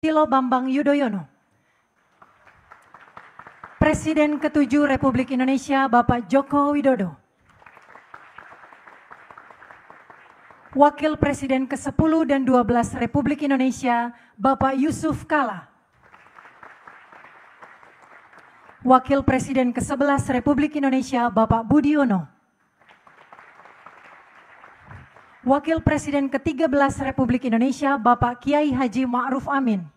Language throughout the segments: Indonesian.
Susilo Bambang Yudhoyono. Presiden ke-7 Republik Indonesia Bapak Joko Widodo. Wakil Presiden ke-10 dan 12 Republik Indonesia Bapak Yusuf Kala. Wakil Presiden ke-11 Republik Indonesia Bapak Budiono. Wakil Presiden ke-13 Republik Indonesia Bapak Kiai Haji Ma'ruf Amin.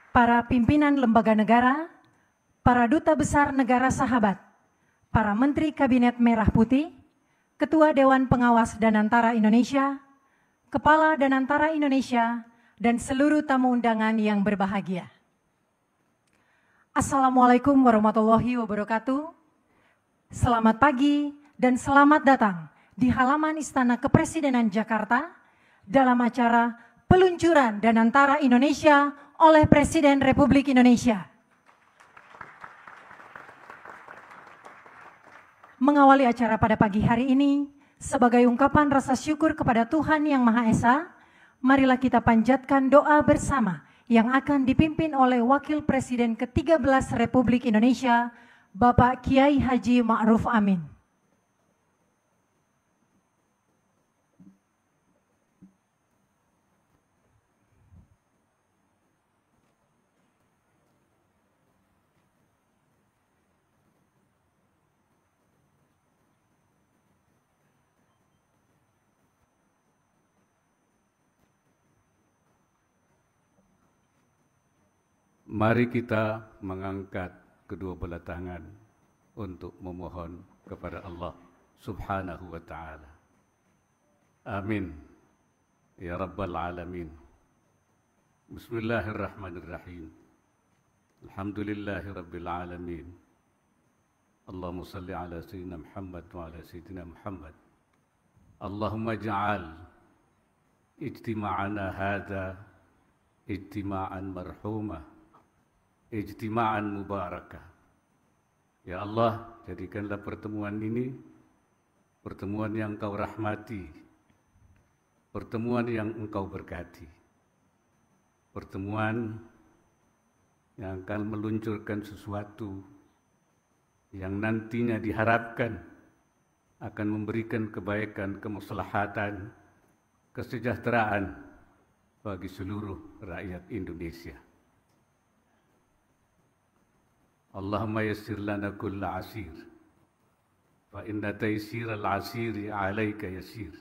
Para pimpinan lembaga negara, para duta besar negara sahabat, para menteri Kabinet Merah Putih, Ketua Dewan Pengawas Danantara Indonesia, Kepala Danantara Indonesia, dan seluruh tamu undangan yang berbahagia. Assalamualaikum warahmatullahi wabarakatuh. Selamat pagi dan selamat datang di halaman Istana Kepresidenan Jakarta dalam acara peluncuran Danantara Indonesia oleh Presiden Republik Indonesia. Mengawali acara pada pagi hari ini, sebagai ungkapan rasa syukur kepada Tuhan Yang Maha Esa, marilah kita panjatkan doa bersama yang akan dipimpin oleh Wakil Presiden ke-13 Republik Indonesia, Bapak Kiai Haji Ma'ruf Amin. Mari kita mengangkat kedua belah tangan untuk memohon kepada Allah Subhanahu wa Ta'ala. Amin. Ya Rabbal Alamin. Bismillahirrahmanirrahim. Alhamdulillahi Rabbil Alamin. Allahumma salli ala Sayyidina Muhammad wa ala Sayyidina Muhammad. Allahumma ja'al ijtima'ana hadha ijtima'an marhumah, ijtima'an mubarakah. Ya Allah, jadikanlah pertemuan ini pertemuan yang Engkau rahmati, pertemuan yang Engkau berkati, pertemuan yang akan meluncurkan sesuatu yang nantinya diharapkan akan memberikan kebaikan, kemaslahatan, kesejahteraan bagi seluruh rakyat Indonesia. Allahumma yassir lana kulla asir, fa inna taysir al-asiri alaika yasir.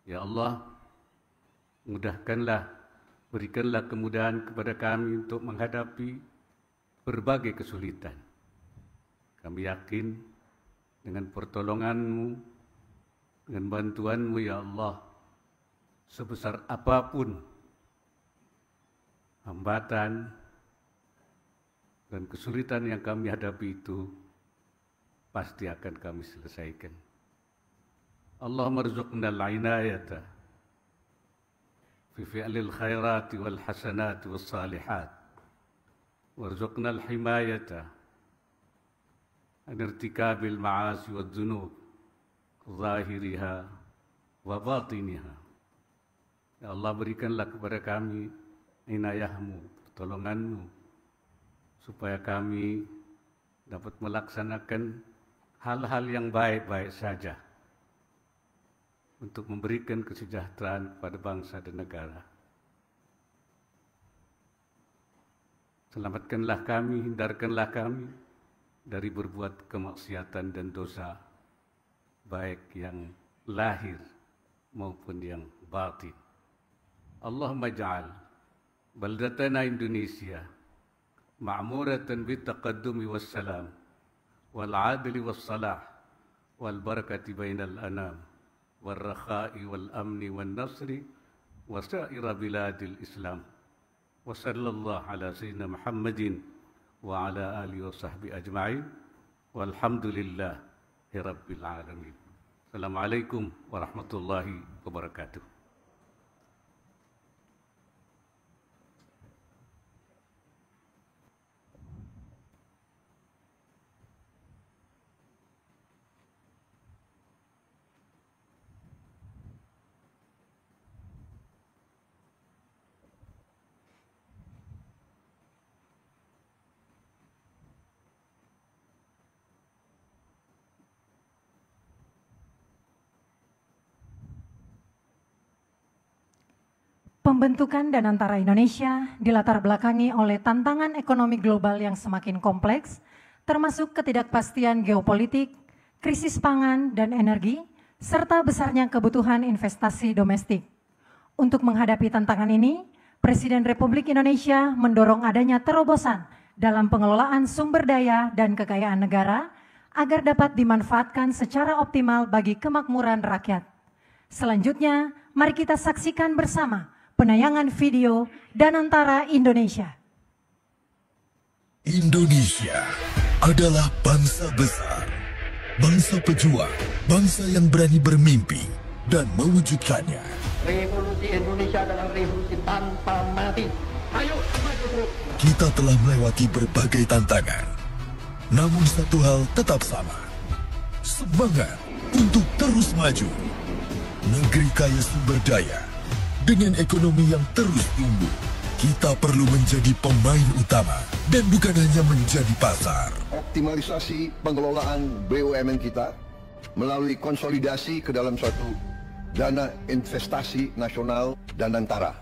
Ya Allah, mudahkanlah, berikanlah kemudahan kepada kami untuk menghadapi berbagai kesulitan. Kami yakin dengan pertolongan-Mu, dengan bantuan-Mu ya Allah, sebesar apapun hambatan dan kesulitan yang kami hadapi itu pasti akan kami selesaikan. Allahumma rzuqna al-inayata fi fi'lil khairati wal hasanati was salihat, warzuqna al-himayata an irtikabil ma'asi wad dhunub zahiriha wa batiniha. Ya Allah, berikanlah kepada kami inayah-Mu, pertolongan-Mu, supaya kami dapat melaksanakan hal-hal yang baik-baik saja untuk memberikan kesejahteraan kepada bangsa dan negara. Selamatkanlah kami, hindarkanlah kami dari berbuat kemaksiatan dan dosa, baik yang lahir maupun yang batin. Allahumma ja'al baldatana Indonesia ma'muratan bitaqaddumi wassalam wal adli wassalah wal barakati bainal anam wal rakha'i wal amni wal nasri wa sa'ira biladil islam. Wa sallallahu ala sayyidina Muhammadin wa ala alihi wa sahbihi ajma'in walhamdulillahi rabbil alamin. Assalamualaikum warahmatullahi wabarakatuh. Pembentukan Danantara Indonesia dilatar belakangi oleh tantangan ekonomi global yang semakin kompleks, termasuk ketidakpastian geopolitik, krisis pangan dan energi, serta besarnya kebutuhan investasi domestik. Untuk menghadapi tantangan ini, Presiden Republik Indonesia mendorong adanya terobosan dalam pengelolaan sumber daya dan kekayaan negara agar dapat dimanfaatkan secara optimal bagi kemakmuran rakyat. Selanjutnya, mari kita saksikan bersama penayangan video Danantara Indonesia. Indonesia adalah bangsa besar, bangsa pejuang, bangsa yang berani bermimpi dan mewujudkannya. Revolusi Indonesia adalah revolusi tanpa mati. Ayo maju terus. Kita telah melewati berbagai tantangan, namun satu hal tetap sama: semangat untuk terus maju. Negeri kaya sumber daya, dengan ekonomi yang terus tumbuh, kita perlu menjadi pemain utama dan bukan hanya menjadi pasar. Optimalisasi pengelolaan BUMN kita melalui konsolidasi ke dalam suatu dana investasi nasional Danantara.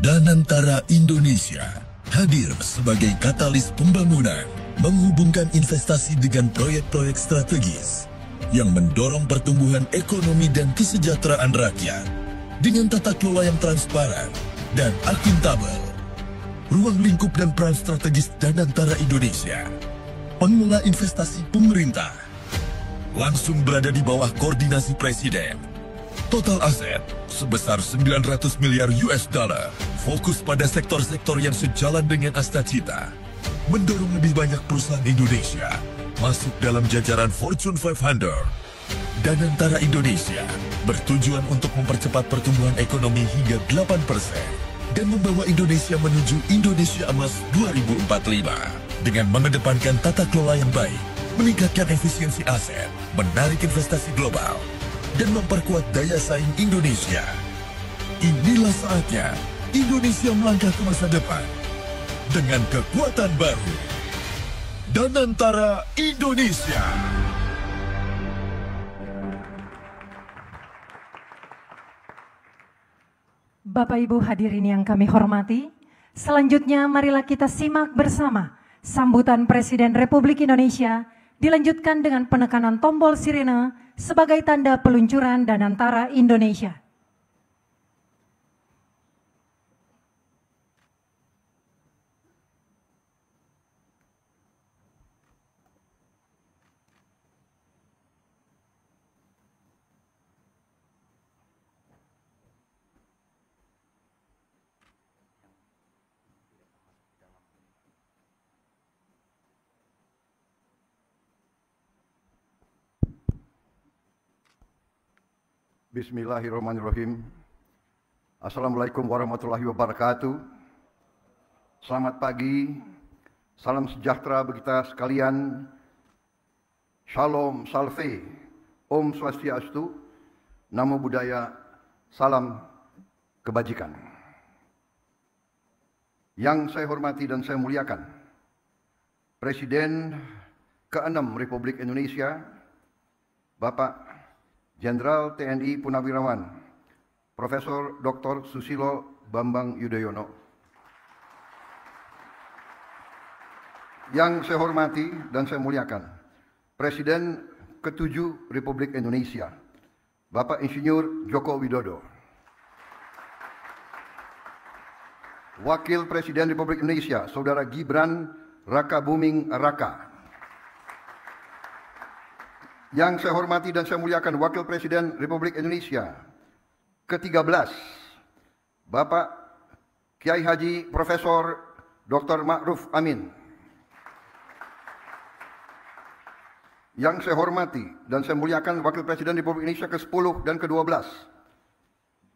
Danantara Indonesia hadir sebagai katalis pembangunan, menghubungkan investasi dengan proyek-proyek strategis yang mendorong pertumbuhan ekonomi dan kesejahteraan rakyat dengan tata kelola yang transparan dan akuntabel. Ruang lingkup dan peran strategis Danantara Indonesia, pengelola investasi pemerintah, langsung berada di bawah koordinasi Presiden. Total aset sebesar 900 miliar US dollar, fokus pada sektor-sektor yang sejalan dengan Astacita, mendorong lebih banyak perusahaan Indonesia masuk dalam jajaran Fortune 500. Danantara Indonesia bertujuan untuk mempercepat pertumbuhan ekonomi hingga 8% dan membawa Indonesia menuju Indonesia Emas 2045 dengan mengedepankan tata kelola yang baik, meningkatkan efisiensi aset, menarik investasi global, dan memperkuat daya saing Indonesia. Inilah saatnya Indonesia melangkah ke masa depan dengan kekuatan baru. Danantara Indonesia. Bapak Ibu hadirin yang kami hormati, selanjutnya marilah kita simak bersama sambutan Presiden Republik Indonesia dilanjutkan dengan penekanan tombol sirene sebagai tanda peluncuran Danantara Indonesia. Bismillahirrahmanirrahim. Assalamualaikum warahmatullahi wabarakatuh. Selamat pagi, salam sejahtera bagi kita sekalian. Shalom, salve, Om Swastiastu, Namo Buddhaya, salam kebajikan. Yang saya hormati dan saya muliakan, Presiden ke-6 Republik Indonesia, Bapak Jenderal TNI Purnawirawan Profesor Dr. Susilo Bambang Yudhoyono. Yang saya hormati dan saya muliakan, Presiden ke-7 Republik Indonesia, Bapak Insinyur Joko Widodo. Wakil Presiden Republik Indonesia, Saudara Gibran Rakabuming Raka. Yang saya hormati dan saya muliakan, Wakil Presiden Republik Indonesia ke-13, Bapak Kiai Haji Profesor Dr. Ma'ruf Amin. Yang saya hormati dan saya muliakan, Wakil Presiden Republik Indonesia ke-10 dan ke-12,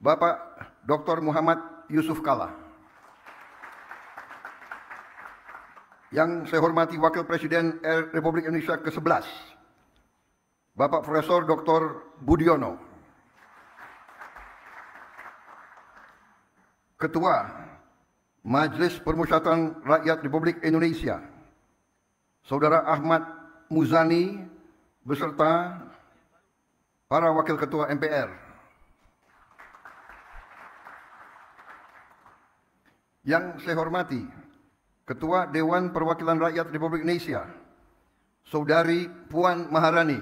Bapak Dr. Muhammad Yusuf Kalla. Yang saya hormati, Wakil Presiden Republik Indonesia ke-11, Bapak Profesor Dr. Budiono. Ketua Majelis Permusyawaratan Rakyat Republik Indonesia, Saudara Ahmad Muzani, beserta para Wakil Ketua MPR. Yang saya hormati Ketua Dewan Perwakilan Rakyat Republik Indonesia, Saudari Puan Maharani,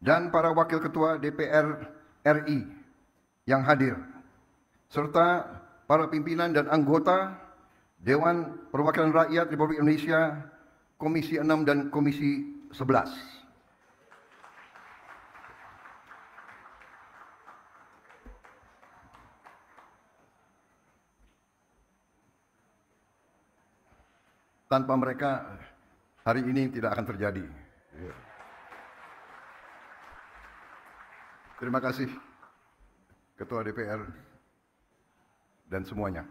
dan para Wakil Ketua DPR RI yang hadir, serta para pimpinan dan anggota Dewan Perwakilan Rakyat Republik Indonesia, Komisi 6 dan Komisi 11. Tanpa mereka, hari ini tidak akan terjadi. Terima kasih, Ketua DPR dan semuanya.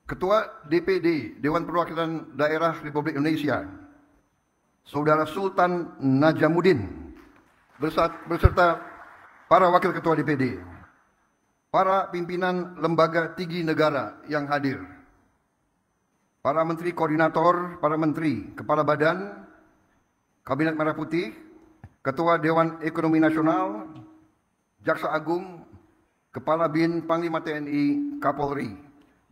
Ketua DPD, Dewan Perwakilan Daerah Republik Indonesia, Saudara Sultan Najamuddin, beserta para Wakil Ketua DPD, para pimpinan lembaga tinggi negara yang hadir, para Menteri Koordinator, para Menteri, Kepala Badan, Kabinet Merah Putih, Ketua Dewan Ekonomi Nasional, Jaksa Agung, Kepala BIN, Panglima TNI, Kapolri,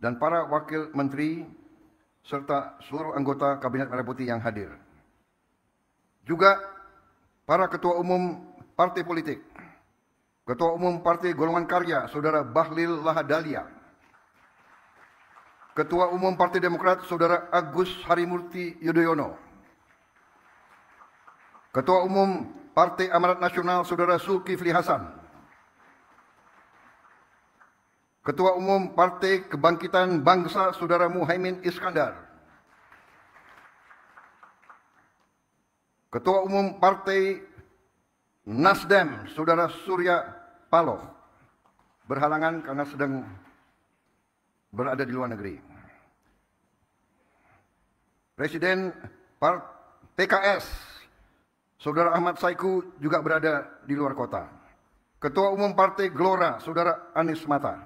dan para Wakil Menteri, serta seluruh anggota Kabinet Merah Putih yang hadir. Juga para Ketua Umum Partai Politik, Ketua Umum Partai Golongan Karya, Saudara Bahlil Lahadalia, Ketua Umum Partai Demokrat, Saudara Agus Harimurti Yudhoyono, Ketua Umum Partai Amanat Nasional, Saudara Zulkifli Hasan, Ketua Umum Partai Kebangkitan Bangsa, Saudara Muhaimin Iskandar, Ketua Umum Partai Nasdem, Saudara Surya Paloh, berhalangan karena sedang berada di luar negeri. Presiden PKS, Saudara Ahmad Saiku, juga berada di luar kota. Ketua Umum Partai Gelora, Saudara Anies Mata.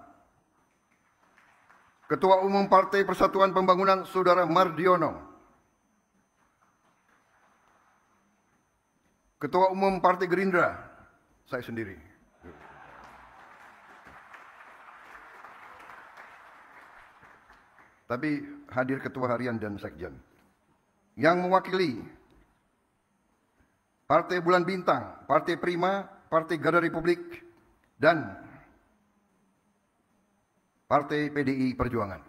Ketua Umum Partai Persatuan Pembangunan, Saudara Mardiono. Ketua Umum Partai Gerindra, saya sendiri. Tapi hadir Ketua Harian dan Sekjen. Yang mewakili Partai Bulan Bintang, Partai Prima, Partai Garda Republik, dan Partai PDI Perjuangan.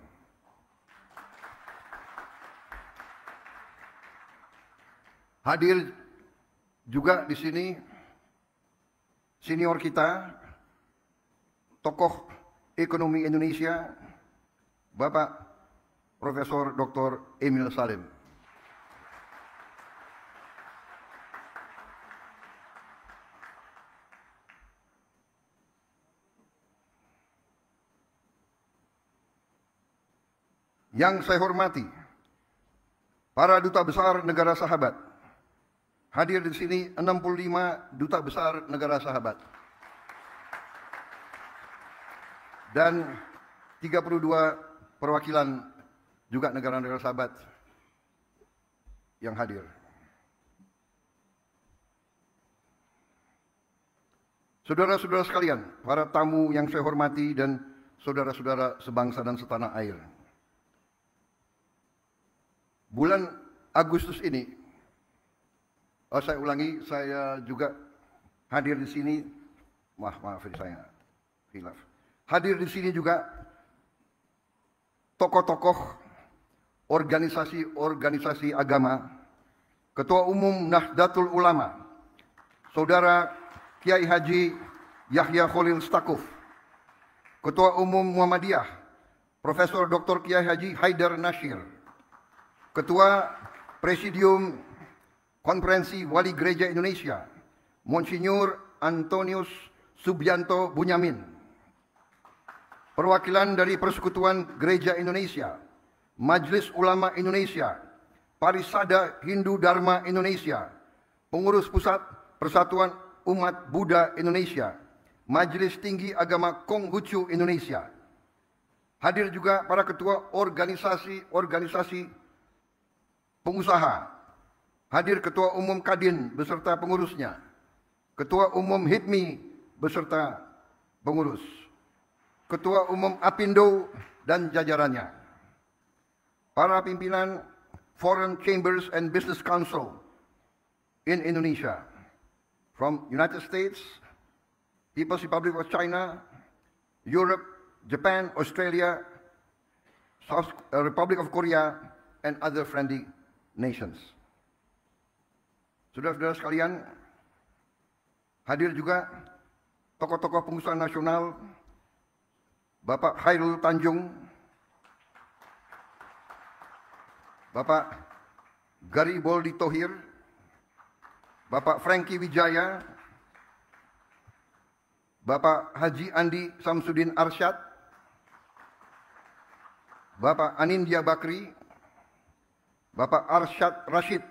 Hadir juga di sini senior kita, tokoh ekonomi Indonesia, Bapak Profesor Dr. Emil Salim. Yang saya hormati, para duta besar negara sahabat. Hadir di sini 65 duta besar negara sahabat. Dan 32 perwakilan juga negara-negara sahabat yang hadir. Saudara-saudara sekalian, para tamu yang saya hormati dan saudara-saudara sebangsa dan setanah air. Bulan Agustus ini, saya ulangi, saya juga hadir di sini. Maaf saya hilaf. Hadir di sini juga tokoh-tokoh organisasi-organisasi agama, Ketua Umum Nahdlatul Ulama, Saudara Kiai Haji Yahya Khalil Stakuf, Ketua Umum Muhammadiyah, Profesor Dr. Kiai Haji Haidar Nasir, Ketua Presidium Konferensi Wali Gereja Indonesia, Monsinyur Antonius Subianto Bunyamin, perwakilan dari Persekutuan Gereja Indonesia, Majelis Ulama Indonesia, Parisada Hindu Dharma Indonesia, Pengurus Pusat Persatuan Umat Buddha Indonesia, Majelis Tinggi Agama Konghucu Indonesia. Hadir juga para ketua organisasi pengusaha. Hadir Ketua Umum Kadin beserta pengurusnya, Ketua Umum HIPMI beserta pengurus, Ketua Umum Apindo dan jajarannya, para pimpinan Foreign Chambers and Business Council in Indonesia, from United States, People's Republic of China, Europe, Japan, Australia, South Republic of Korea, and other friendly nations. Saudara-saudara sekalian, hadir juga tokoh-tokoh pengusaha nasional, Bapak Khairul Tanjung, Bapak Gariboldi Thohir, Bapak Franky Wijaya, Bapak Haji Andi Samsudin Arsyad, Bapak Anindya Bakri, Bapak Arsyad Rashid,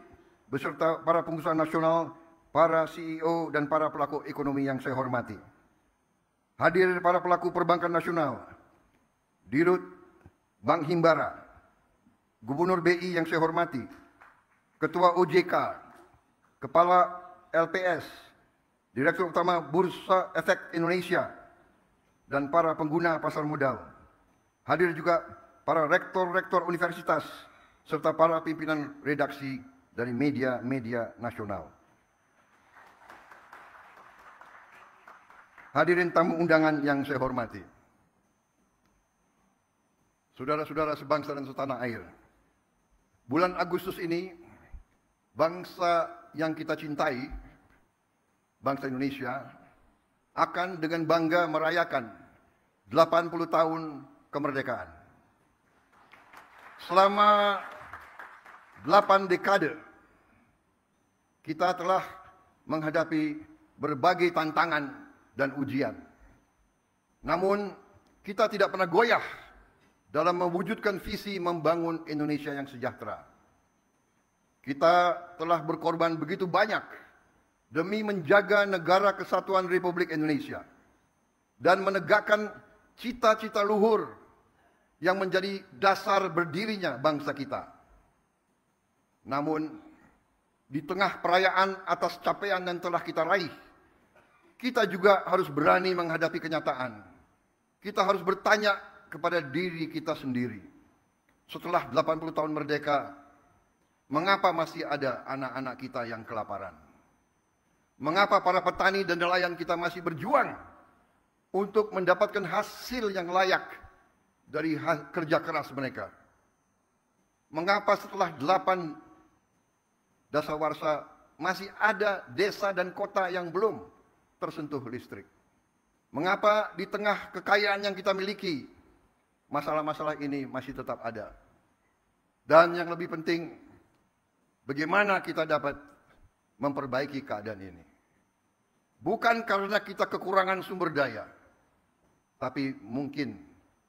beserta para pengusaha nasional, para CEO dan para pelaku ekonomi yang saya hormati. Hadir para pelaku perbankan nasional, Dirut Bank Himbara, Gubernur BI yang saya hormati, Ketua OJK, Kepala LPS, Direktur Utama Bursa Efek Indonesia, dan para pengguna pasar modal. Hadir juga para rektor-rektor universitas, serta para pimpinan redaksi dari media-media nasional. Hadirin tamu undangan yang saya hormati, saudara-saudara sebangsa dan setanah air, bulan Agustus ini, bangsa yang kita cintai, bangsa Indonesia, akan dengan bangga merayakan 80 tahun kemerdekaan. Selama 8 dekade, kita telah menghadapi berbagai tantangan dan ujian. Namun, kita tidak pernah goyah dalam mewujudkan visi membangun Indonesia yang sejahtera. Kita telah berkorban begitu banyak demi menjaga negara kesatuan Republik Indonesia dan menegakkan cita-cita luhur yang menjadi dasar berdirinya bangsa kita. Namun, di tengah perayaan atas capaian yang telah kita raih, kita juga harus berani menghadapi kenyataan. Kita harus bertanya kepada diri kita sendiri. Setelah 80 tahun merdeka, mengapa masih ada anak-anak kita yang kelaparan? Mengapa para petani dan nelayan kita masih berjuang untuk mendapatkan hasil yang layak dari kerja keras mereka? Mengapa setelah 8 dasawarsa masih ada desa dan kota yang belum tersentuh listrik? Mengapa di tengah kekayaan yang kita miliki, masalah-masalah ini masih tetap ada? Dan yang lebih penting, bagaimana kita dapat memperbaiki keadaan ini? Bukan karena kita kekurangan sumber daya, tapi mungkin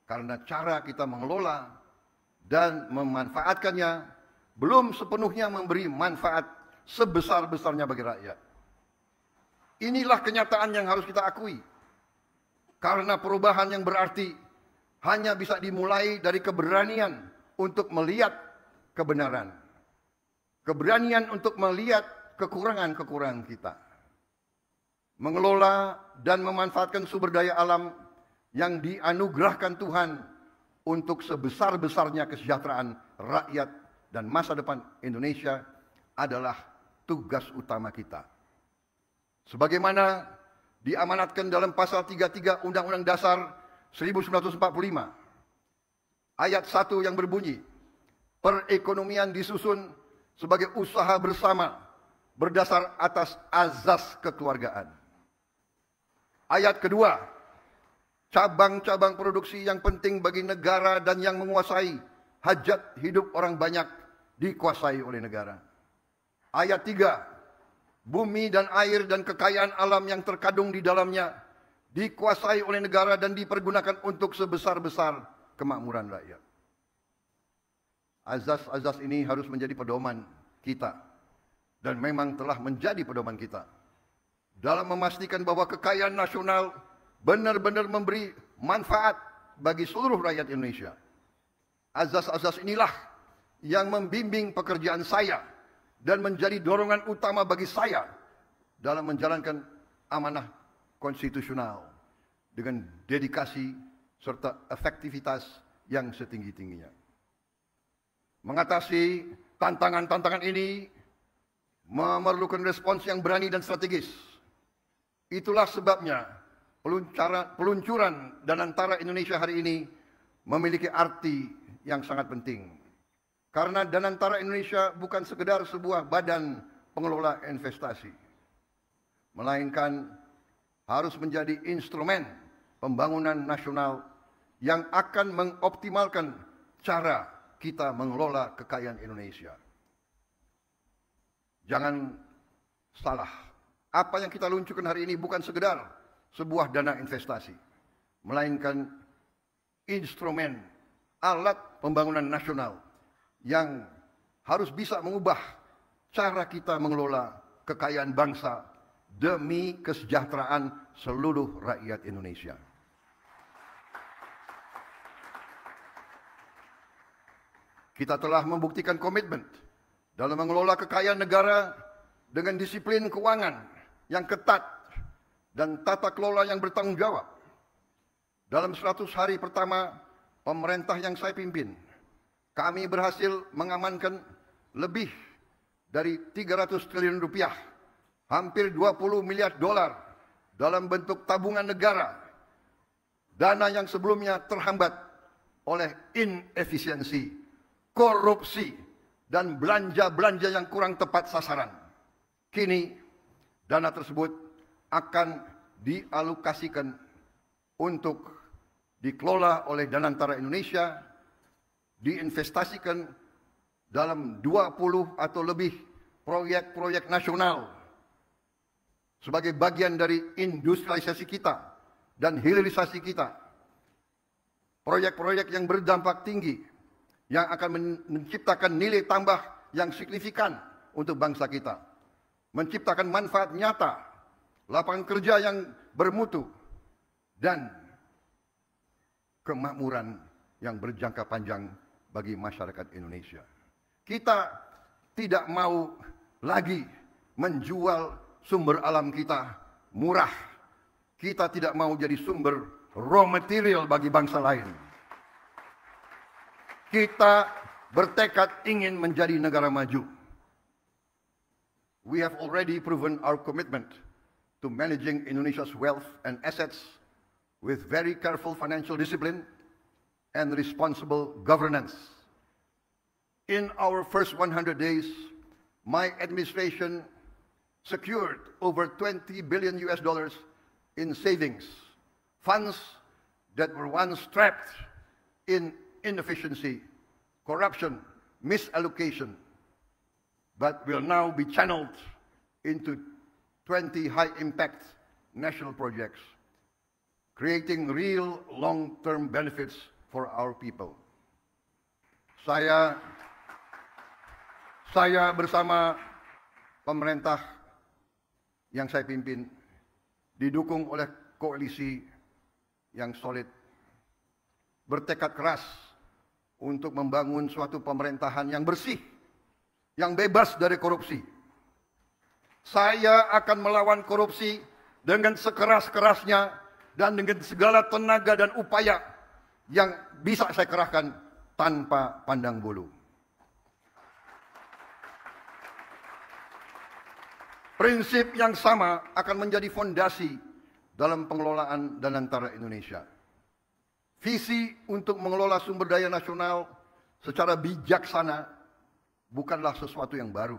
karena cara kita mengelola dan memanfaatkannya belum sepenuhnya memberi manfaat sebesar-besarnya bagi rakyat. Inilah kenyataan yang harus kita akui. Karena perubahan yang berarti hanya bisa dimulai dari keberanian untuk melihat kebenaran. Keberanian untuk melihat kekurangan-kekurangan kita. Mengelola dan memanfaatkan sumber daya alam yang dianugerahkan Tuhan untuk sebesar-besarnya kesejahteraan rakyat dan masa depan Indonesia adalah tugas utama kita. Sebagaimana diamanatkan dalam pasal 33 Undang-Undang Dasar 1945, ayat 1 yang berbunyi, perekonomian disusun sebagai usaha bersama berdasar atas azas kekeluargaan. Ayat kedua, cabang-cabang produksi yang penting bagi negara dan yang menguasai hajat hidup orang banyak dikuasai oleh negara. Ayat 3, bumi dan air dan kekayaan alam yang terkandung di dalamnya dikuasai oleh negara dan dipergunakan untuk sebesar-besar kemakmuran rakyat. Azas-azas ini harus menjadi pedoman kita dan memang telah menjadi pedoman kita dalam memastikan bahwa kekayaan nasional benar-benar memberi manfaat bagi seluruh rakyat Indonesia. Azas-azas inilah yang membimbing pekerjaan saya dan menjadi dorongan utama bagi saya dalam menjalankan amanah konstitusional dengan dedikasi serta efektivitas yang setinggi-tingginya. Mengatasi tantangan-tantangan ini memerlukan respons yang berani dan strategis. Itulah sebabnya peluncuran Danantara Indonesia hari ini memiliki arti yang sangat penting. Karena Danantara Indonesia bukan sekedar sebuah badan pengelola investasi, melainkan harus menjadi instrumen pembangunan nasional yang akan mengoptimalkan cara kita mengelola kekayaan Indonesia. Jangan salah, apa yang kita luncurkan hari ini bukan sekedar sebuah dana investasi, melainkan instrumen alat pembangunan nasional yang harus bisa mengubah cara kita mengelola kekayaan bangsa demi kesejahteraan seluruh rakyat Indonesia. Kita telah membuktikan komitmen dalam mengelola kekayaan negara dengan disiplin keuangan yang ketat dan tata kelola yang bertanggung jawab. Dalam 100 hari pertama pemerintah yang saya pimpin, kami berhasil mengamankan lebih dari 300 triliun rupiah, hampir 20 miliar dolar dalam bentuk tabungan negara, dana yang sebelumnya terhambat oleh inefisiensi, korupsi, dan belanja-belanja yang kurang tepat sasaran. Kini, dana tersebut akan dialokasikan untuk dikelola oleh Danantara Indonesia, diinvestasikan dalam 20 atau lebih proyek-proyek nasional sebagai bagian dari industrialisasi kita dan hilirisasi kita. Proyek-proyek yang berdampak tinggi, yang akan menciptakan nilai tambah yang signifikan untuk bangsa kita. Menciptakan manfaat nyata, lapangan kerja yang bermutu, dan kemakmuran yang berjangka panjang bagi masyarakat Indonesia. Kita tidak mau lagi menjual sumber alam kita murah. Kita tidak mau jadi sumber raw material bagi bangsa lain. Kita bertekad ingin menjadi negara maju. We have already proven our commitment to managing Indonesia's wealth and assets with very careful financial discipline and responsible governance. In our first 100 days, my administration secured over $20 billion in savings, funds that were once trapped in inefficiency, corruption, misallocation, but will now be channeled into 20 high-impact national projects, creating real long-term benefits for our people. Saya bersama pemerintah yang saya pimpin didukung oleh koalisi yang solid, bertekad keras untuk membangun suatu pemerintahan yang bersih, yang bebas dari korupsi. Saya akan melawan korupsi dengan sekeras-kerasnya dan dengan segala tenaga dan upaya yang bisa saya kerahkan tanpa pandang bulu. Prinsip yang sama akan menjadi fondasi dalam pengelolaan Danantara Indonesia. Visi untuk mengelola sumber daya nasional secara bijaksana bukanlah sesuatu yang baru.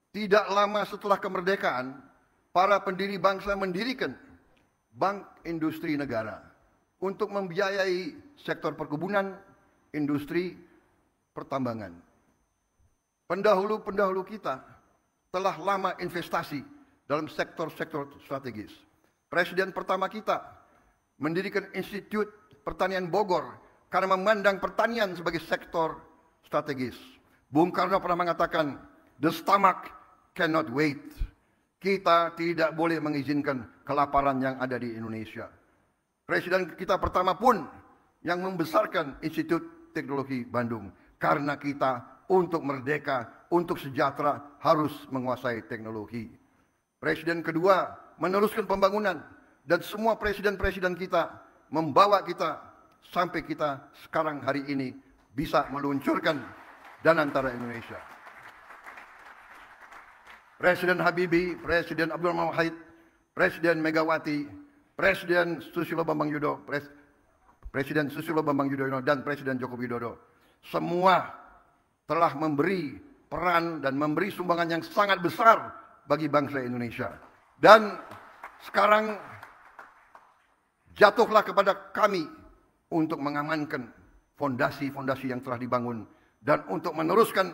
Tidak lama setelah kemerdekaan, para pendiri bangsa mendirikan Bank Industri Negara untuk membiayai sektor perkebunan, industri, pertambangan. Pendahulu-pendahulu kita telah lama investasi dalam sektor-sektor strategis. Presiden pertama kita mendirikan Institut Pertanian Bogor karena memandang pertanian sebagai sektor strategis. Bung Karno pernah mengatakan, the stomach cannot wait. Kita tidak boleh mengizinkan kelaparan yang ada di Indonesia. Presiden kita pertama pun yang membesarkan Institut Teknologi Bandung. Karena kita untuk merdeka, untuk sejahtera harus menguasai teknologi. Presiden kedua meneruskan pembangunan, dan semua presiden-presiden kita membawa kita sampai kita sekarang hari ini bisa meluncurkan Danantara Indonesia. Presiden Habibie, Presiden Abdurrahman Wahid, Presiden Megawati, Presiden Susilo Bambang Yudhoyono, Presiden Susilo Bambang Yudhoyono dan Presiden Joko Widodo, semua telah memberi peran dan memberi sumbangan yang sangat besar bagi bangsa Indonesia. Dan sekarang jatuhlah kepada kami untuk mengamankan fondasi-fondasi yang telah dibangun dan untuk meneruskan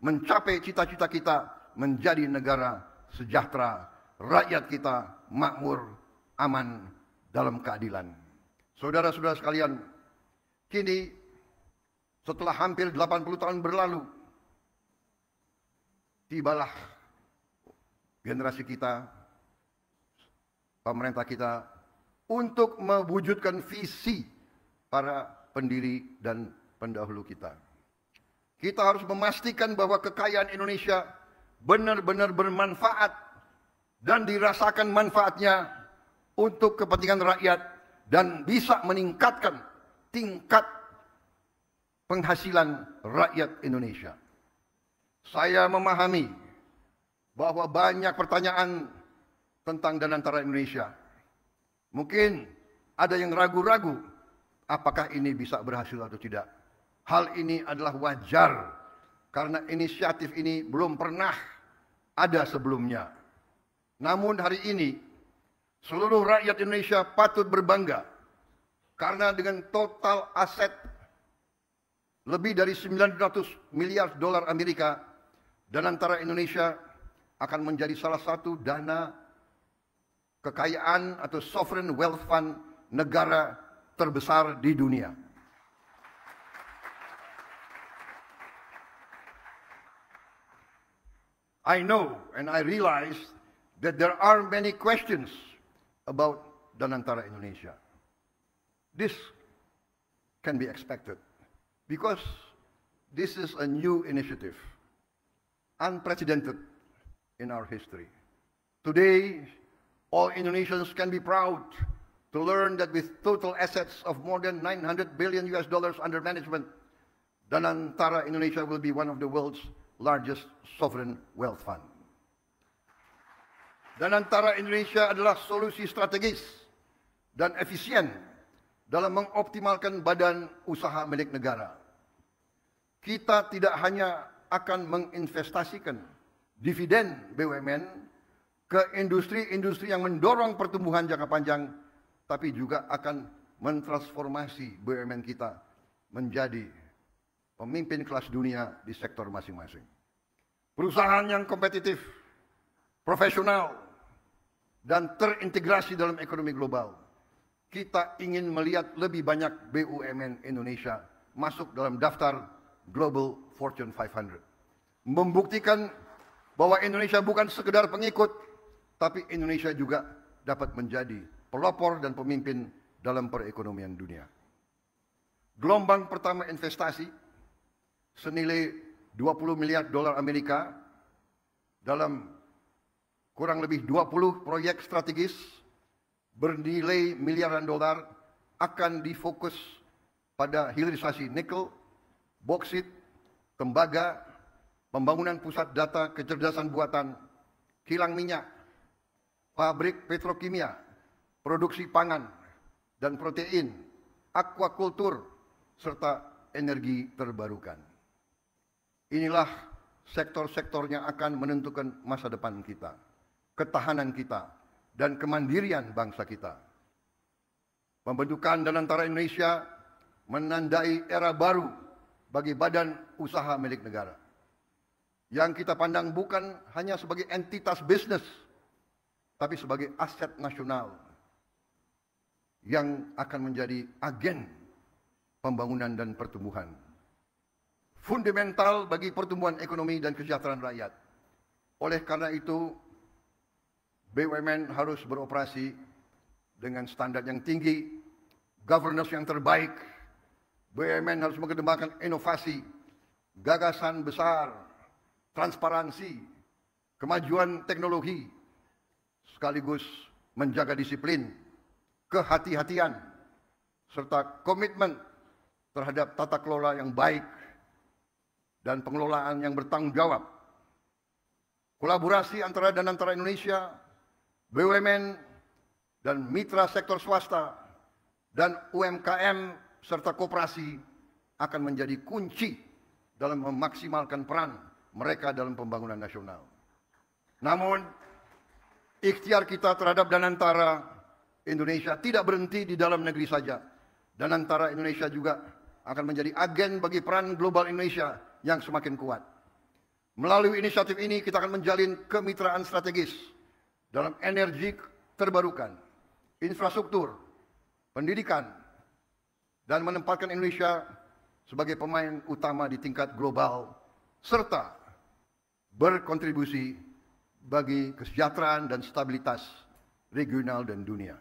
mencapai cita-cita kita menjadi negara sejahtera, rakyat kita makmur, aman, dalam keadilan. Saudara-saudara sekalian, kini setelah hampir 80 tahun berlalu, tibalah generasi kita, pemerintah kita, untuk mewujudkan visi para pendiri dan pendahulu kita. Kita harus memastikan bahwa kekayaan Indonesia benar-benar bermanfaat dan dirasakan manfaatnya untuk kepentingan rakyat dan bisa meningkatkan tingkat penghasilan rakyat Indonesia. Saya memahami bahwa banyak pertanyaan tentang Danantara Indonesia. Mungkin ada yang ragu-ragu apakah ini bisa berhasil atau tidak. Hal ini adalah wajar karena inisiatif ini belum pernah ada sebelumnya. Namun hari ini seluruh rakyat Indonesia patut berbangga karena dengan total aset lebih dari 900 miliar dolar Amerika, Danantara Indonesia akan menjadi salah satu dana kekayaan atau sovereign wealth fund negara terbesar di dunia. I know and I realize that there are many questions about Danantara Indonesia. This can be expected because this is a new initiative, unprecedented in our history. Today, all Indonesians can be proud to learn that with total assets of more than $900 billion under management, Danantara Indonesia will be one of the world's largest sovereign wealth fund. Danantara Indonesia adalah solusi strategis dan efisien dalam mengoptimalkan badan usaha milik negara. Kita tidak hanya akan menginvestasikan dividen BUMN ke industri-industri yang mendorong pertumbuhan jangka panjang, tapi juga akan mentransformasi BUMN kita menjadi pemimpin kelas dunia di sektor masing-masing. Perusahaan yang kompetitif, profesional, dan terintegrasi dalam ekonomi global. Kita ingin melihat lebih banyak BUMN Indonesia masuk dalam daftar Global Fortune 500. Membuktikan bahwa Indonesia bukan sekedar pengikut, tapi Indonesia juga dapat menjadi pelopor dan pemimpin dalam perekonomian dunia. Gelombang pertama investasi senilai 20 miliar dolar Amerika dalam kurang lebih 20 proyek strategis bernilai miliaran dolar akan difokus pada hilirisasi nikel, boksit, tembaga, pembangunan pusat data kecerdasan buatan, kilang minyak, pabrik petrokimia, produksi pangan dan protein, aquakultur, serta energi terbarukan. Inilah sektor-sektor yang akan menentukan masa depan kita, ketahanan kita, dan kemandirian bangsa kita. Pembentukan Danantara Indonesia menandai era baru bagi badan usaha milik negara, yang kita pandang bukan hanya sebagai entitas bisnis, tapi sebagai aset nasional yang akan menjadi agen pembangunan dan pertumbuhan. Fundamental bagi pertumbuhan ekonomi dan kesejahteraan rakyat. Oleh karena itu, BUMN harus beroperasi dengan standar yang tinggi, governance yang terbaik. BUMN harus mengedepankan inovasi, gagasan besar, transparansi, kemajuan teknologi, sekaligus menjaga disiplin, kehati-hatian, serta komitmen terhadap tata kelola yang baik dan pengelolaan yang bertanggung jawab. Kolaborasi antara Danantara Indonesia, BUMN, dan mitra sektor swasta, dan UMKM serta koperasi akan menjadi kunci dalam memaksimalkan peran mereka dalam pembangunan nasional. Namun, ikhtiar kita terhadap Danantara Indonesia tidak berhenti di dalam negeri saja. Danantara Indonesia juga akan menjadi agen bagi peran global Indonesia yang semakin kuat. Melalui inisiatif ini kita akan menjalin kemitraan strategis dalam energi terbarukan, infrastruktur, pendidikan, dan menempatkan Indonesia sebagai pemain utama di tingkat global, serta berkontribusi bagi kesejahteraan dan stabilitas regional dan dunia.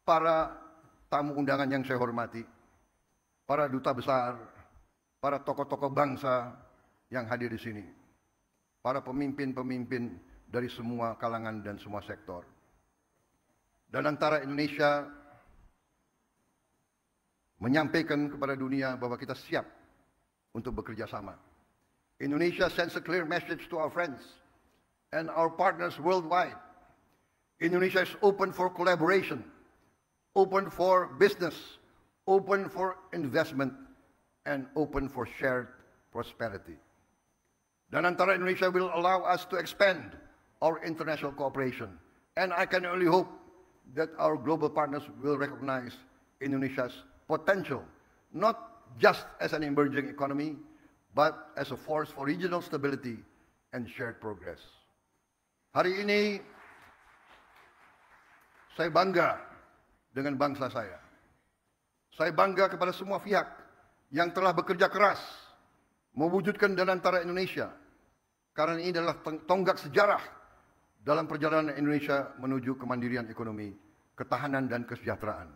Para tamu undangan yang saya hormati, para duta besar, para tokoh-tokoh bangsa yang hadir di sini, para pemimpin-pemimpin dari semua kalangan dan semua sektor. Danantara Indonesia menyampaikan kepada dunia bahwa kita siap untuk bekerja sama. Indonesia sends a clear message to our friends and our partners worldwide. Indonesia is open for collaboration, open for business, open for investment, and open for shared prosperity. Danantara Indonesia will allow us to expand our international cooperation, and I can only hope that our global partners will recognize Indonesia's potential, not just as an emerging economy, but as a force for regional stability and shared progress. Hari ini, saya bangga dengan bangsa saya. Saya bangga kepada semua pihak yang telah bekerja keras mewujudkan Danantara Indonesia, karena ini adalah tonggak sejarah dalam perjalanan Indonesia menuju kemandirian ekonomi, ketahanan dan kesejahteraan.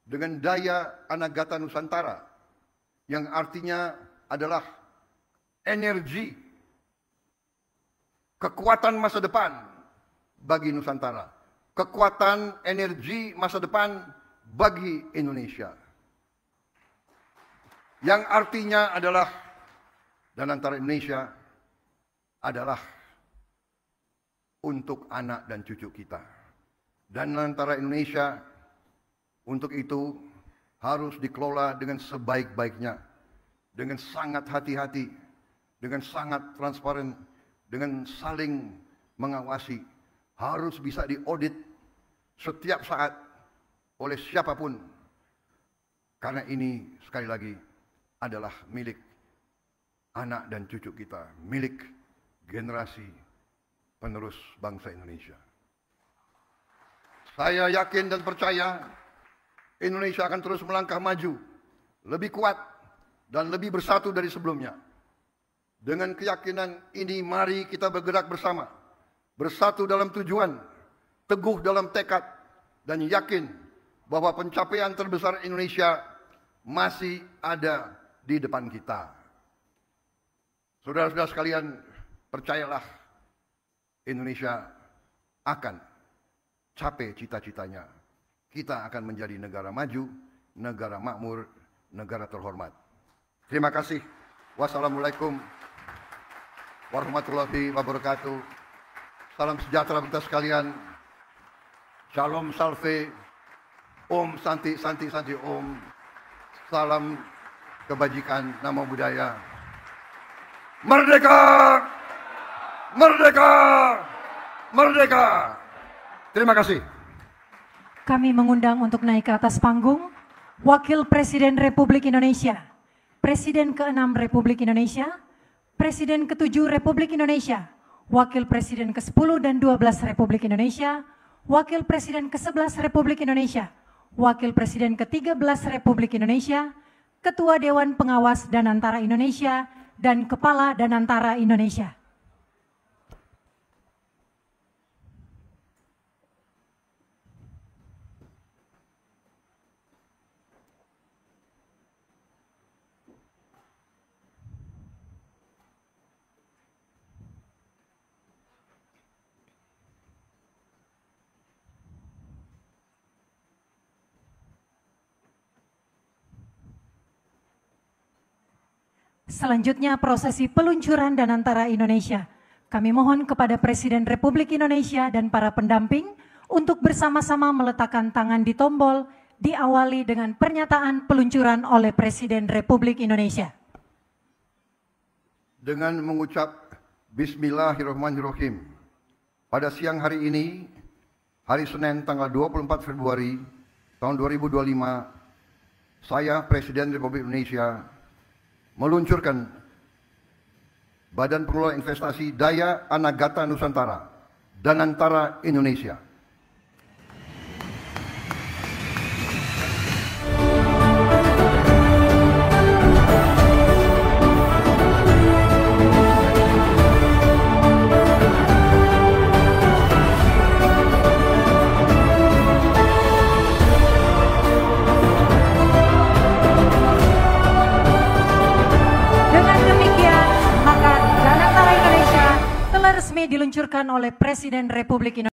Dengan daya Anagata Nusantara, yang artinya adalah energi, kekuatan masa depan bagi Nusantara, kekuatan energi masa depan bagi Indonesia. Yang artinya adalah Danantara Indonesia adalah untuk anak dan cucu kita. Danantara Indonesia untuk itu harus dikelola dengan sebaik-baiknya, dengan sangat hati-hati, dengan sangat transparan, dengan saling mengawasi, harus bisa diaudit setiap saat oleh siapapun. Karena ini sekali lagi adalah milik anak dan cucu kita, milik generasi penerus bangsa Indonesia. Saya yakin dan percaya Indonesia akan terus melangkah maju, lebih kuat dan lebih bersatu dari sebelumnya. Dengan keyakinan ini, mari kita bergerak bersama, bersatu dalam tujuan, teguh dalam tekad, dan yakin bahwa pencapaian terbesar Indonesia masih ada di depan kita. Saudara-saudara sekalian, percayalah, Indonesia akan capai cita-citanya. Kita akan menjadi negara maju, negara makmur, negara terhormat. Terima kasih. Wassalamualaikum warahmatullahi wabarakatuh. Salam sejahtera kita sekalian. Shalom salve. Om santi santi santi om. Salam kebajikan, namo buddhaya. Merdeka! Merdeka! Merdeka! Terima kasih. Kami mengundang untuk naik ke atas panggung Wakil Presiden Republik Indonesia, Presiden ke-6 Republik Indonesia, Presiden ke-7 Republik Indonesia, Wakil Presiden ke-10 dan 12 Republik Indonesia, Wakil Presiden ke-11 Republik Indonesia, Wakil Presiden ke-13 Republik Indonesia, Ketua Dewan Pengawas Danantara Indonesia, dan Kepala Danantara Indonesia. Selanjutnya prosesi peluncuran Danantara Indonesia. Kami mohon kepada Presiden Republik Indonesia dan para pendamping untuk bersama-sama meletakkan tangan di tombol, diawali dengan pernyataan peluncuran oleh Presiden Republik Indonesia. Dengan mengucap Bismillahirrahmanirrahim, pada siang hari ini, hari Senin tanggal 24 Februari tahun 2025, saya Presiden Republik Indonesia meluncurkan Badan Pengelola Investasi Daya Anagata Nusantara, Danantara Indonesia. Resmi diluncurkan oleh Presiden Republik Indonesia.